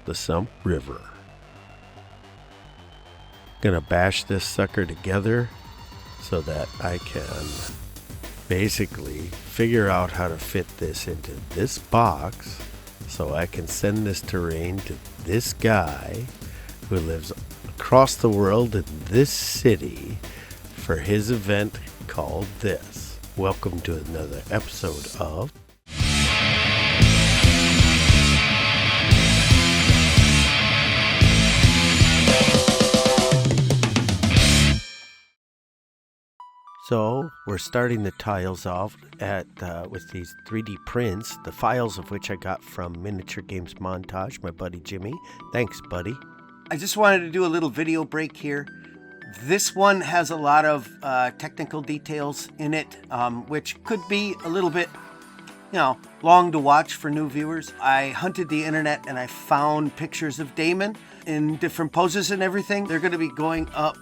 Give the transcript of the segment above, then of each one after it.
the Sump River. Gonna bash this sucker together so that I can basically figure out how to fit this into this box so I can send this terrain to this guy who lives across the world in this city for his event called this. Welcome to another episode of So we're starting the tiles off with these 3D prints, the files of which I got from Miniature Games Montage, my buddy Jimmy. Thanks, buddy. I just wanted to do a little video break here. This one has a lot of technical details in it, which could be a little bit, long to watch for new viewers. I hunted the internet and I found pictures of Damen in different poses and everything. They're going to be going up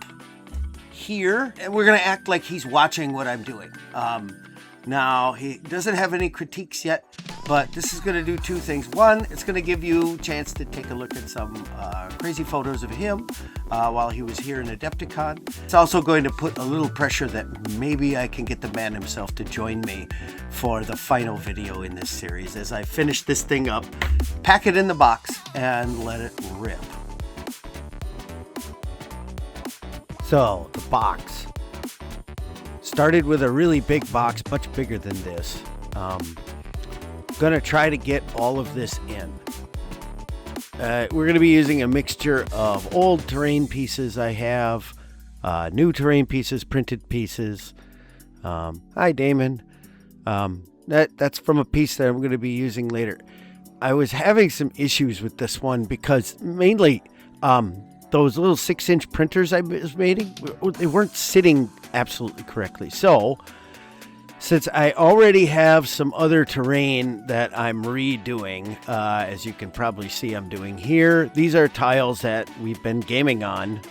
here, and we're going to act like he's watching what I'm doing. Now, he doesn't have any critiques yet, but this is going to do two things. One, it's going to give you a chance to take a look at some crazy photos of him while he was here in Adepticon. It's also going to put a little pressure that maybe I can get the man himself to join me for the final video in this series as I finish this thing up, pack it in the box, and let it rip. So, the box. Started with a really big box, much bigger than this. Gonna try to get all of this in. We're gonna be using a mixture of old terrain pieces I have, new terrain pieces, printed pieces. Hi, Damen. That's from a piece that I'm gonna be using later. I was having some issues with this one because mainly, those little 6-inch printers I was making, they weren't sitting absolutely correctly. So, since I already have some other terrain that I'm redoing, as you can probably see I'm doing here, these are tiles that we've been gaming on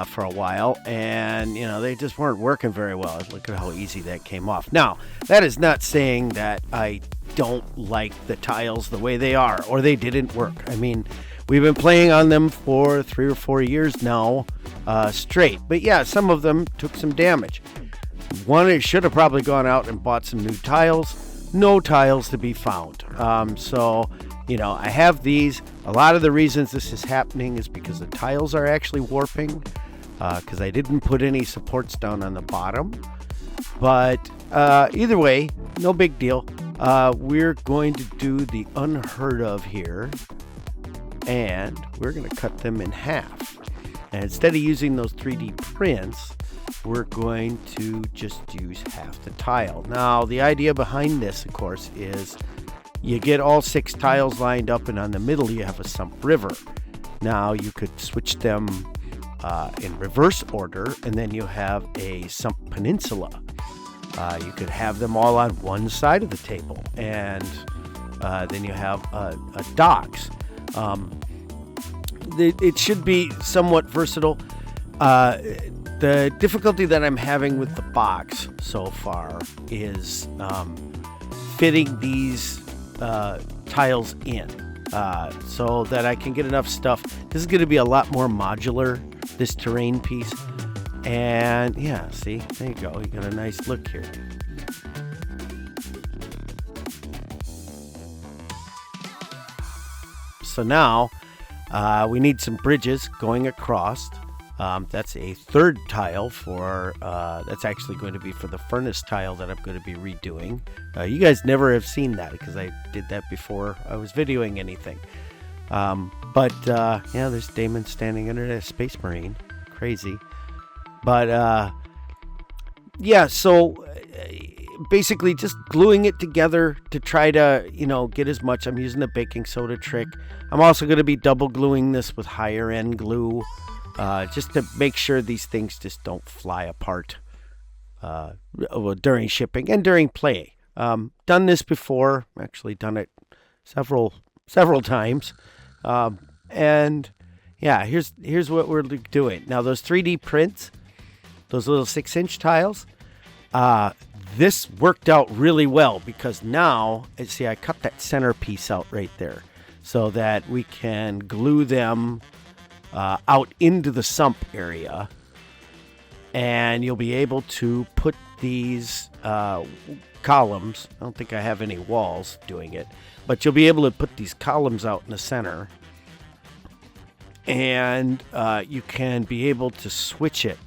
for a while, and, they just weren't working very well. Look at how easy that came off. Now, that is not saying that I don't like the tiles the way they are, or they didn't work. I mean, we've been playing on them for 3 or 4 years now, straight. But yeah, some of them took some damage. One, should have probably gone out and bought some new tiles. No tiles to be found. So, I have these. A lot of the reasons this is happening is because the tiles are actually warping, because I didn't put any supports down on the bottom. But either way, no big deal. We're going to do the unheard of here. And we're going to cut them in half. And instead of using those 3D prints, we're going to just use half the tile. Now, the idea behind this, of course, is you get all 6 tiles lined up, and on the middle you have a Sump River. Now, you could switch them in reverse order, and then you have a Sump Peninsula. You could have them all on one side of the table, and then you have a docks. It should be somewhat versatile. The difficulty that I'm having with the box so far is fitting these tiles in so that I can get enough stuff. This is going to be a lot more modular, this terrain piece. And yeah, see, there you go. You got a nice look here. So now we need some bridges going across. That's a third tile for, that's actually going to be for the furnace tile that I'm going to be redoing. You guys never have seen that because I did that before I was videoing anything. But there's Damen standing under a Space Marine. Crazy. But so basically just gluing it together to try to, get as much. I'm using the baking soda trick. I'm also going to be double gluing this with higher end glue, just to make sure these things just don't fly apart during shipping and during play. Done this before, actually done it several times. And yeah, here's what we're doing. Now those 3D prints, those little 6-inch tiles, this worked out really well because now, see, I cut that center piece out right there. so that we can glue them out into the sump area. And you'll be able to put these columns, I don't think I have any walls doing it, but you'll be able to put these columns out in the center. And you can be able to switch it,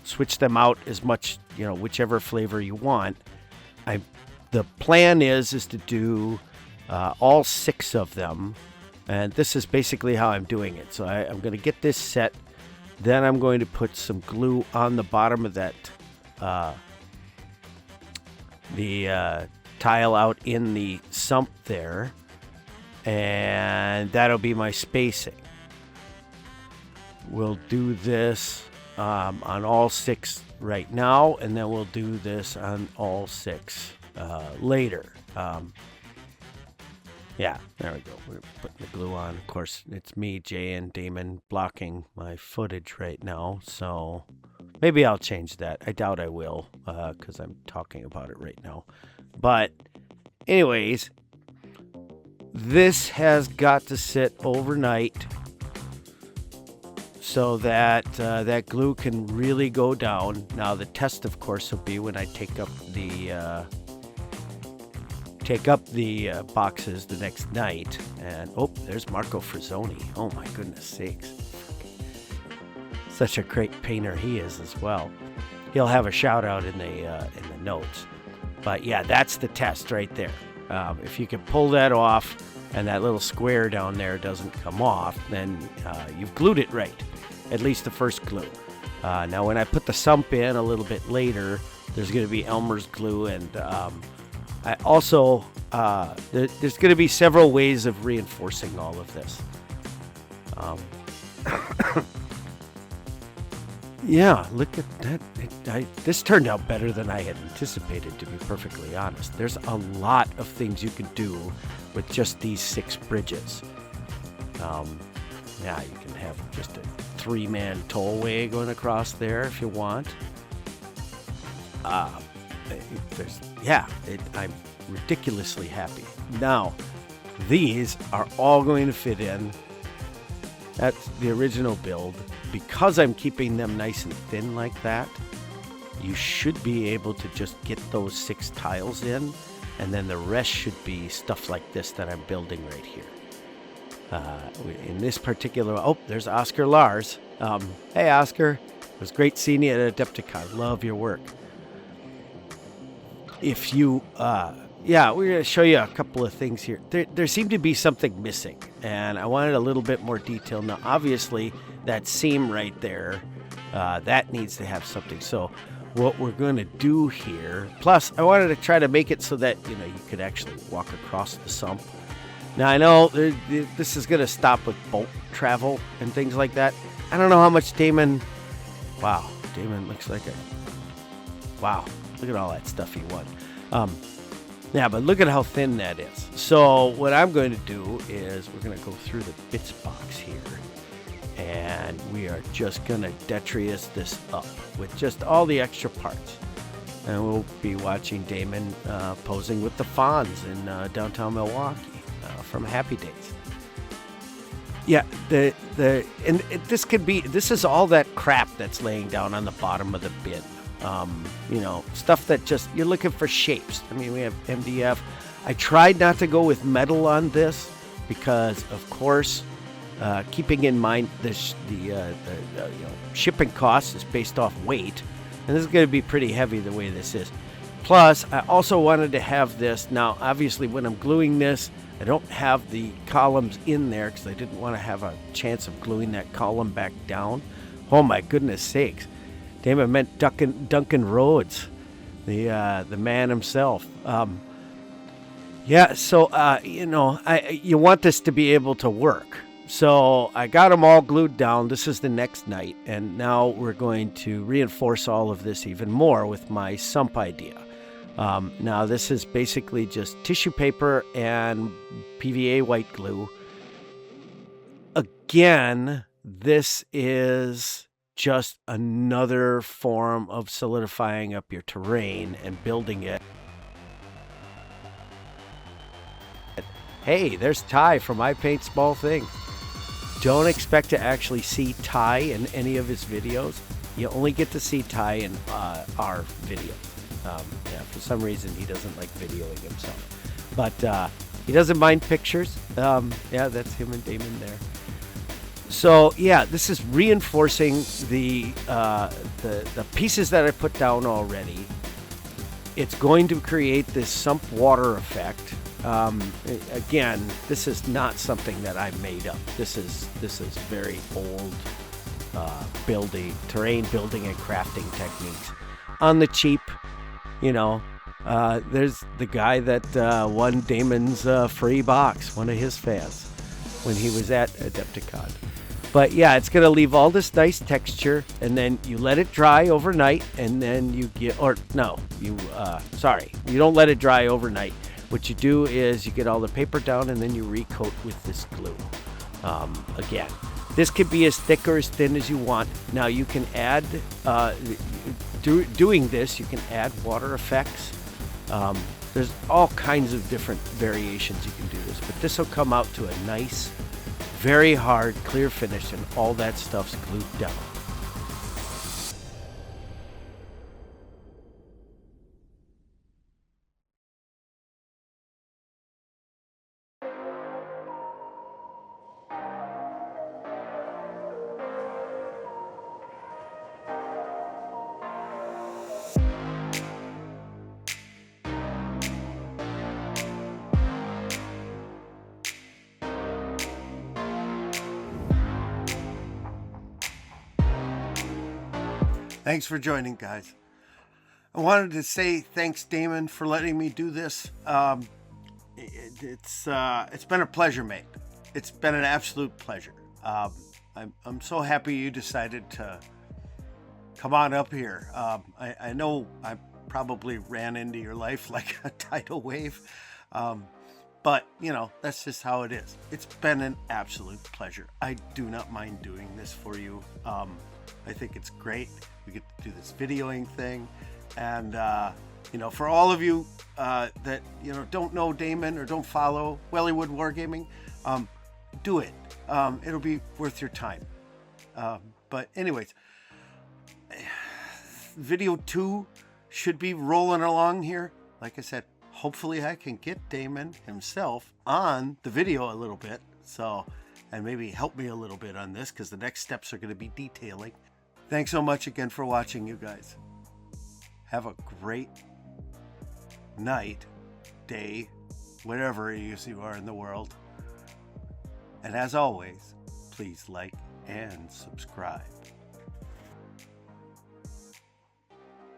switch them out as much, whichever flavor you want. The plan is to do all 6 of them, and this is basically how I'm doing it. So I'm going to get this set, then I'm going to put some glue on the bottom of that, the tile out in the sump there, and that'll be my spacing. We'll do this on all 6 right now, and then we'll do this on all 6 later. Yeah, there we go. We're putting the glue on. Of course, it's me, Jay, and Damen blocking my footage right now, so maybe I'll change that. I doubt I will, because I'm talking about it right now. But anyways, this has got to sit overnight so that that glue can really go down. Now, the test, of course, will be when I take up the boxes the next night. And there's Marco Frazzoni. Oh my goodness sakes, such a great painter he is as well. He'll have a shout out in the notes. But yeah, that's the test right there. If you can pull that off and that little square down there doesn't come off, then you've glued it right, at least the first glue. Now when I put the sump in a little bit later, there's going to be Elmer's glue, and I also there's going to be several ways of reinforcing all of this. Yeah, look at that. This turned out better than I had anticipated, to be perfectly honest. There's a lot of things you can do with just these 6 bridges. Yeah, you can have just a 3-man tollway going across there if you want. I'm ridiculously happy. Now, these are all going to fit in. That's the original build. Because I'm keeping them nice and thin like that, you should be able to just get those 6 tiles in, and then the rest should be stuff like this that I'm building right here. In this particular, there's Oscar Lars. Hey Oscar, it was great seeing you at Adepticon. Love your work. If you, we're going to show you a couple of things here. There seemed to be something missing, and I wanted a little bit more detail. Now, obviously, that seam right there, that needs to have something. So what we're going to do here, plus I wanted to try to make it so that, you could actually walk across the sump. Now, I know this is going to stop with boat travel and things like that. I don't know how much Damen... Wow, Damen looks like wow, look at all that stuff he won. Yeah, but look at how thin that is. So what I'm going to do is we're going to go through the bits box here. And we are just going to Detrius this up with just all the extra parts. And we'll be watching Damen posing with the Fonz in downtown Milwaukee from Happy Days. Yeah, this is all that crap that's laying down on the bottom of the bin. Stuff that just, you're looking for shapes. I mean, we have MDF. I tried not to go with metal on this because, of course, keeping in mind the shipping cost is based off weight, and this is going to be pretty heavy the way this is. Plus, I also wanted to have this. Now, obviously, when I'm gluing this, I don't have the columns in there because I didn't want to have a chance of gluing that column back down. Oh my goodness sakes! Damn, I meant Duncan Rhodes, the man himself. You want this to be able to work. So I got them all glued down. This is the next night, and now we're going to reinforce all of this even more with my sump idea. Now this is basically just tissue paper and PVA white glue. Again, this is just another form of solidifying up your terrain and building it. Hey, there's Ty from I Paint Small Things. Don't expect to actually see Ty in any of his videos. You only get to see Ty in our video. Yeah, for some reason he doesn't like videoing himself, but he doesn't mind pictures. Yeah, that's him and Damen there. So yeah, this is reinforcing the pieces that I put down already. It's going to create this sump water effect. Again, this is not something that I made up. This is very old terrain building and crafting techniques on the cheap. You know, there's the guy that won Damen's free box, one of his fans, when he was at Adepticon. But yeah, it's going to leave all this nice texture, and then you let it dry overnight, and then you get, or no, you don't let it dry overnight. What you do is you get all the paper down, and then you recoat with this glue. Again, this could be as thick or as thin as you want. Now you can add, doing this, you can add water effects. There's all kinds of different variations you can do this, but this will come out to a nice, very hard, clear finish, and all that stuff's glued down. Thanks for joining, guys. I wanted to say thanks, Damen, for letting me do this. It's been a pleasure, mate. It's been an absolute pleasure. I'm so happy you decided to come on up here. I know I probably ran into your life like a tidal wave, but you know, that's just how it is. It's been an absolute pleasure. I do not mind doing this for you. I think it's great. We get to do this videoing thing, and you know, for all of you that don't know Damen or don't follow Wellywood Wargaming, do it. It'll be worth your time. But anyways, video 2 should be rolling along here. Like I said, hopefully I can get Damen himself on the video a little bit, so, and maybe help me a little bit on this, because the next steps are going to be detailing. Thanks so much again for watching, you guys. Have a great night, day, whatever it is you are in the world. And as always, please like and subscribe.